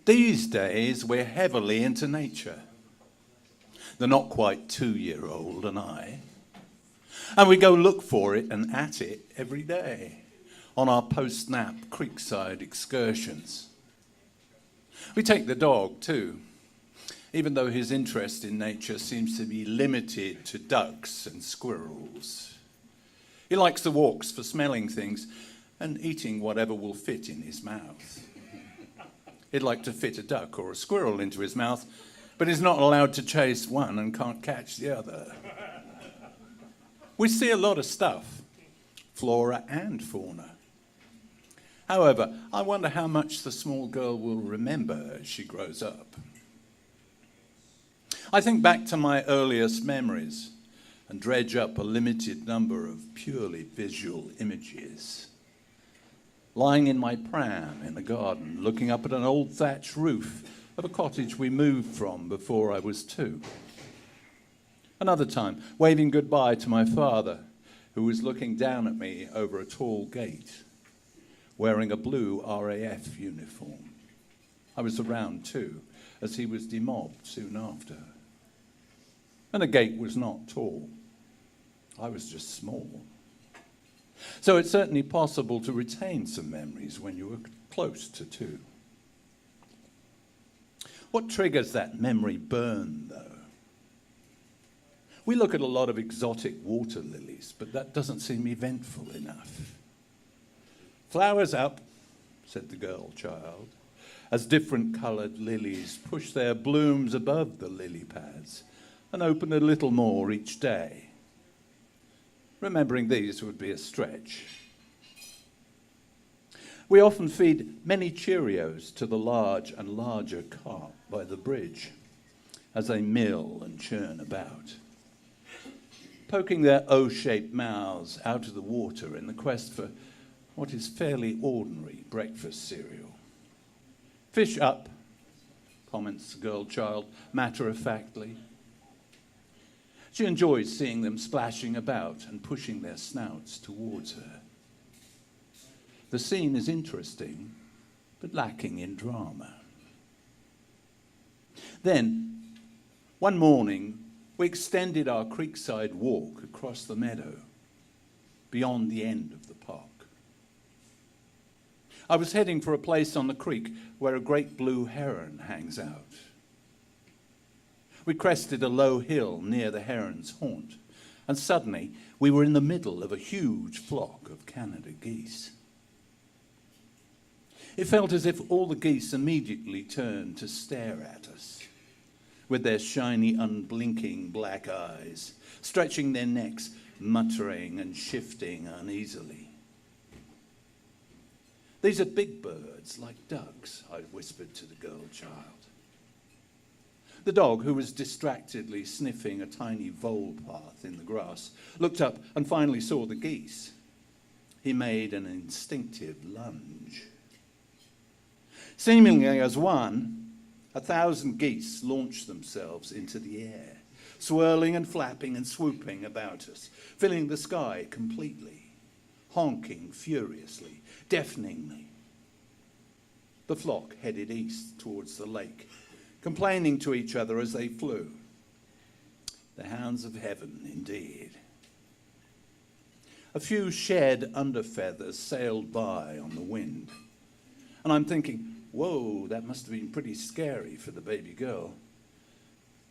These days, we're heavily into nature. The not quite 2-year-old and I. And we go look for it and at it every day on our post-nap creekside excursions. We take the dog too, even though his interest in nature seems to be limited to ducks and squirrels. He likes the walks for smelling things and eating whatever will fit in his mouth. He'd like to fit a duck or a squirrel into his mouth, but he's not allowed to chase one and can't catch the other. We see a lot of stuff, flora and fauna. However, I wonder how much the small girl will remember as she grows up. I think back to my earliest memories and dredge up a limited number of purely visual images. Lying in my pram in the garden, looking up at an old thatch roof of a cottage we moved from before I was 2. Another time, waving goodbye to my father, who was looking down at me over a tall gate, wearing a blue RAF uniform. I was around too, as he was demobbed soon after. And the gate was not tall. I was just small. So it's certainly possible to retain some memories when you were close to 2. What triggers that memory burn, though? We look at a lot of exotic water lilies, but that doesn't seem eventful enough. Flowers up, said the girl child, as different-coloured lilies push their blooms above the lily pads and open a little more each day. Remembering these would be a stretch. We often feed many Cheerios to the large and larger carp by the bridge as they mill and churn about, poking their O-shaped mouths out of the water in the quest for what is fairly ordinary breakfast cereal. Fish up, comments the girl child matter-of-factly. She enjoys seeing them splashing about and pushing their snouts towards her. The scene is interesting, but lacking in drama. Then, one morning, we extended our creekside walk across the meadow, beyond the end of the park. I was heading for a place on the creek where a great blue heron hangs out. We crested a low hill near the heron's haunt, and suddenly we were in the middle of a huge flock of Canada geese. It felt as if all the geese immediately turned to stare at us, with their shiny, unblinking black eyes, stretching their necks, muttering and shifting uneasily. "These are big birds, like ducks," I whispered to the girl child. The dog, who was distractedly sniffing a tiny vole path in the grass, looked up and finally saw the geese. He made an instinctive lunge. Seemingly as one, 1,000 geese launched themselves into the air, swirling and flapping and swooping about us, filling the sky completely, honking furiously, deafeningly. The flock headed east towards the lake, complaining to each other as they flew. The hounds of heaven, indeed. A few shed underfeathers sailed by on the wind, and I'm thinking, whoa, that must have been pretty scary for the baby girl.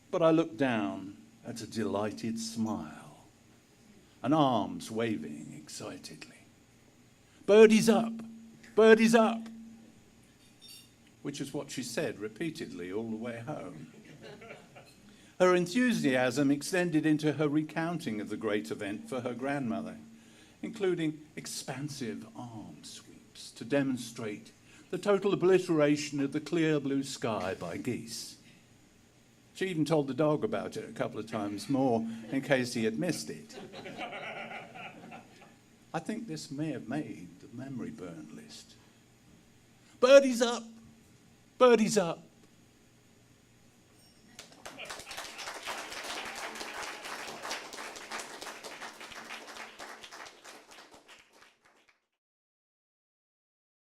But I looked down at a delighted smile, and arms waving excitedly. "Birdie's up! Birdie's up!" Which is what she said repeatedly all the way home. Her enthusiasm extended into her recounting of the great event for her grandmother, including expansive arm sweeps to demonstrate the total obliteration of the clear blue sky by geese. She even told the dog about it a couple of times more in case he had missed it. I think this may have made the memory burn list. "Birdie's up! Birdie's up!"